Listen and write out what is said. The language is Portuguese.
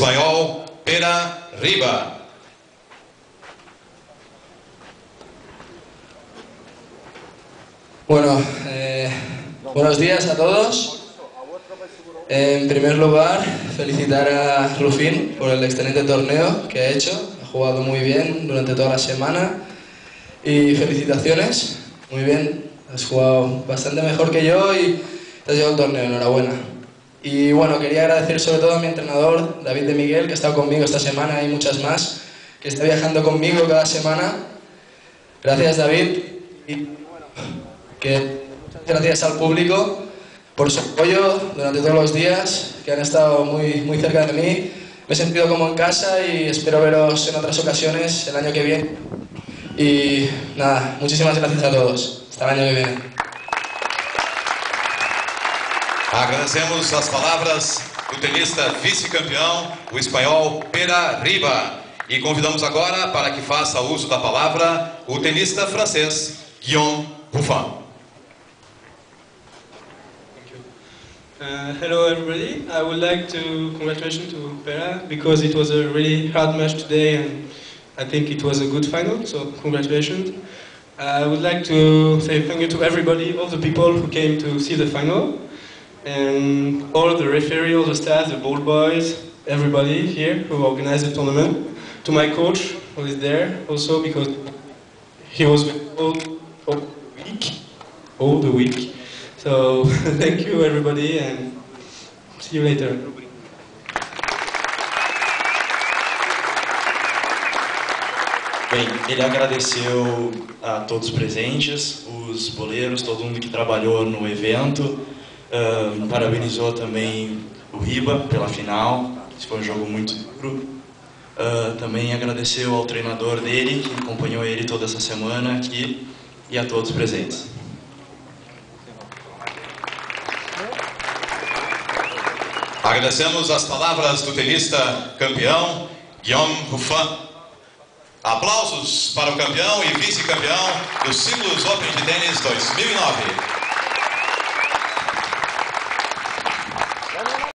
espanhol Pera Riba. Bueno, buenos días a todos. En primer lugar, felicitar a Rufín por el excelente torneo que ha hecho. Ha jugado muy bien durante toda la semana. Y felicitaciones, muy bien. Has jugado bastante mejor que yo y te has llevado el torneo, enhorabuena. Y bueno, quería agradecer sobre todo a mi entrenador, David de Miguel, que ha estado conmigo esta semana y muchas más, que está viajando conmigo cada semana. Gracias, David. Y bueno, muchas gracias al público por su apoyo durante todos los días, que han estado muy cerca de mí. Me he sentido como en casa y espero veros en otras ocasiones el año que viene. Y nada, muchísimas gracias a todos. Hasta el año que viene. Agradecemos as palavras do tenista vice-campeão, o espanhol Pera Riba. E convidamos agora para que faça uso da palavra o tenista francês Guillaume Buffon. Hello everybody, I would like to congratulate to Pera because it was a really hard match today and I think it was a good final, so congratulations. I would like to say thank you to everybody, all the people who came to see the final, and all the referee, all the staff, the ball boys, everybody here who organized the tournament. To my coach who is there also because he was all the week. So thank you everybody and see you later. Bem, ele agradeceu a todos os presentes, os boleiros, todo mundo que trabalhou no evento, parabenizou também o Riba pela final, que foi um jogo muito duro. Também agradeceu ao treinador dele, que acompanhou ele toda essa semana aqui, e a todos os presentes. Agradecemos as palavras do tenista campeão Guillaume Buffon. Aplausos para o campeão e vice-campeão do Ciclos Open de Tênis 2009.